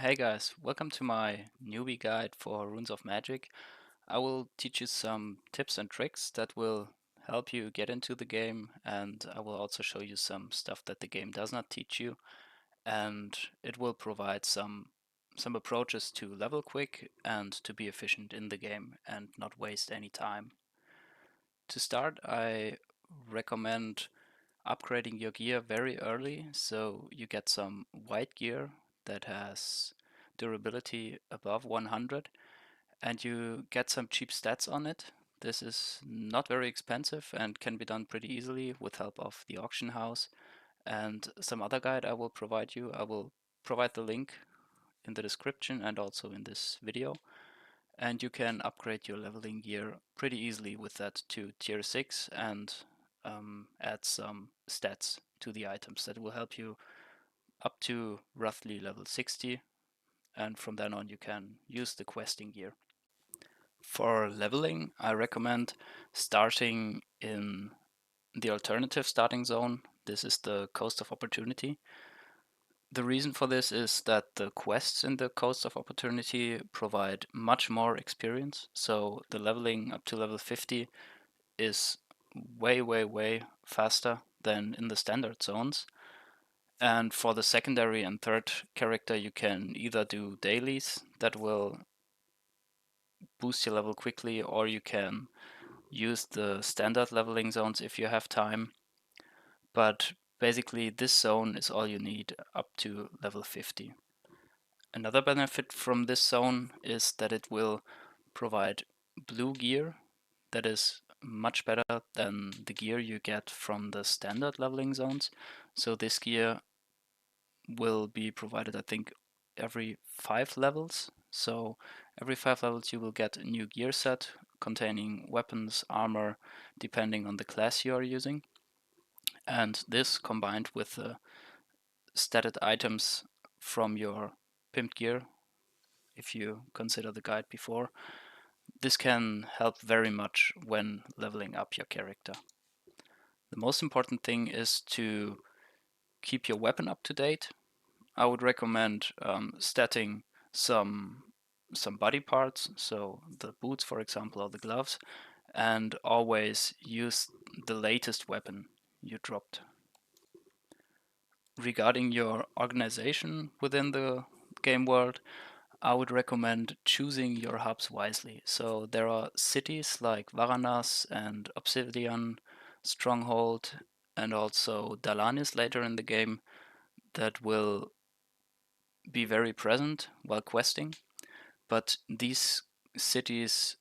Hey guys, welcome to my newbie guide for Runes of Magic. I will teach you some tips and tricks that will help you get into the game, and I will also show you some stuff that the game does not teach you, and it will provide some approaches to level quick and to be efficient in the game and not waste any time. To start, I recommend upgrading your gear very early so you get some white gear that has durability above 100 and you get some cheap stats on it. This is not very expensive and can be done pretty easily with help of the auction house and some other guide I will provide you. I will provide the link in the description and also in this video, and you can upgrade your leveling gear pretty easily with that to tier 6 and add some stats to the items that will help you up to roughly level 60, and from then on you can use the questing gear. For leveling, I recommend starting in the alternative starting zone. This is the Coast of Opportunity. The reason for this is that the quests in the Coast of Opportunity provide much more experience, so the leveling up to level 50 is way faster than in the standard zones. And for the secondary and third character, you can either do dailies that will boost your level quickly, or you can use the standard leveling zones if you have time. But basically, this zone is all you need up to level 50. Another benefit from this zone is that it will provide blue gear that is much better than the gear you get from the standard leveling zones. So this gear will be provided, I think, every 5 levels. So every 5 levels you will get a new gear set containing weapons, armor, depending on the class you are using. And this combined with the statted items from your pimped gear, if you consider the guide before, this can help very much when leveling up your character. The most important thing is to keep your weapon up to date. I would recommend statting some body parts, so the boots, for example, or the gloves, and always use the latest weapon you dropped. Regarding your organization within the game world, I would recommend choosing your hubs wisely. So there are cities like Varanas and Obsidian, Stronghold, and also Dalanis later in the game that will be very present while questing. But these cities,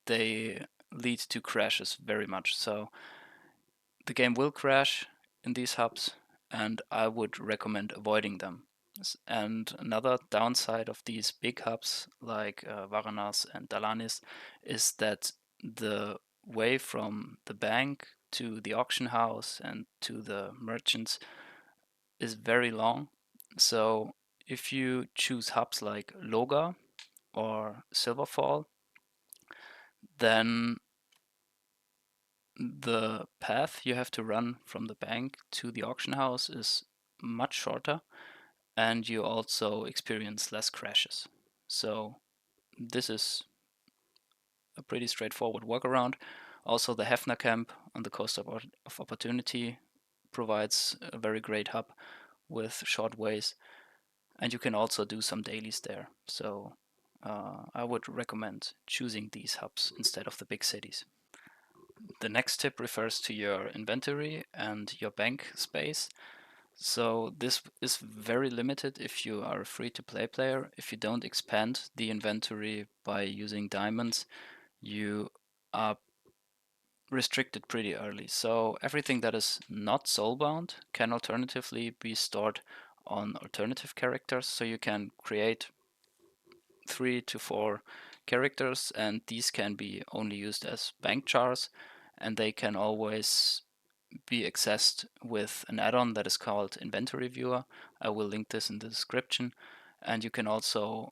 they lead to crashes very much. So the game will crash in these hubs, and I would recommend avoiding them. And another downside of these big hubs like Varanas and Dalanis is that the way from the bank to the auction house and to the merchants is very long. So if you choose hubs like Loga or Silverfall, then the path you have to run from the bank to the auction house is much shorter, and you also experience less crashes. So this is a pretty straightforward workaround. Also, the Hefner camp on the Coast of Opportunity provides a very great hub with short ways, and you can also do some dailies there. So I would recommend choosing these hubs instead of the big cities. The next tip refers to your inventory and your bank space. So this is very limited if you are a free-to-play player. If you don't expand the inventory by using diamonds, you are restricted pretty early. So everything that is not soulbound can alternatively be stored on alternative characters. So you can create 3 to 4 characters, and these can be only used as bank jars, and they can always be accessed with an add-on that is called Inventory Viewer. I will link this in the description, and you can also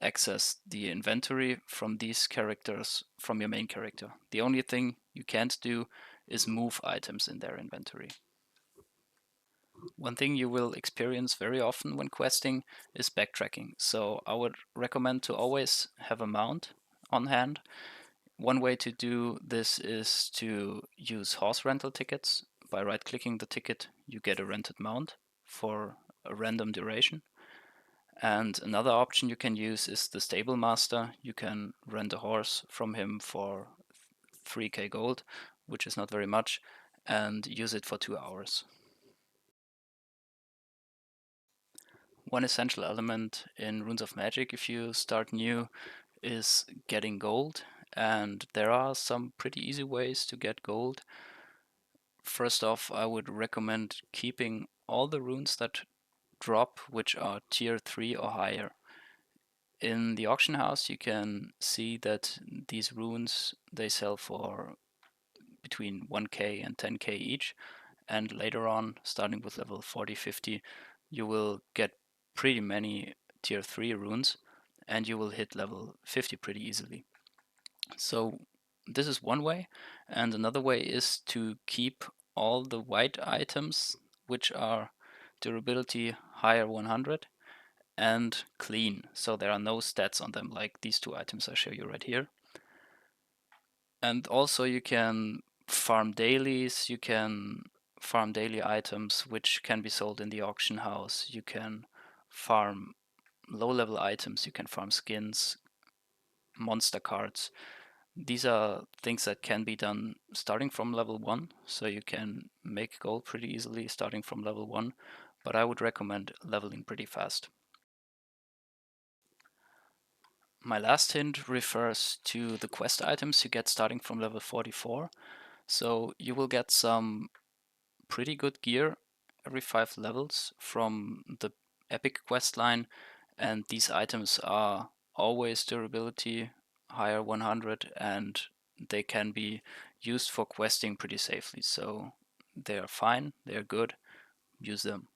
access the inventory from these characters from your main character. The only thing you can't do is move items in their inventory. One thing you will experience very often when questing is backtracking. So I would recommend to always have a mount on hand. One way to do this is to use horse rental tickets. By right-clicking the ticket, you get a rented mount for a random duration. And another option you can use is the stable master. You can rent a horse from him for 3k gold, which is not very much, and use it for 2 hours. One essential element in Runes of Magic if you start new is getting gold, and there are some pretty easy ways to get gold. First off, I would recommend keeping all the runes that drop which are tier 3 or higher. In the auction house you can see that these runes they sell for between 1k and 10k each, and later on, starting with level 40, 50, you will get pretty many tier 3 runes and you will hit level 50 pretty easily. So this is one way, and another way is to keep all the white items which are durability higher 100 and clean, so there are no stats on them like these two items I show you right here. And also you can farm dailies, you can farm daily items which can be sold in the auction house. You can farm low level items, you can farm skins, monster cards. These are things that can be done starting from level 1, so you can make gold pretty easily starting from level 1, but I would recommend leveling pretty fast. My last hint refers to the quest items you get starting from level 44. So you will get some pretty good gear every 5 levels from the epic quest line, and these items are always durability higher 100 and they can be used for questing pretty safely. So they are fine, they are good, use them.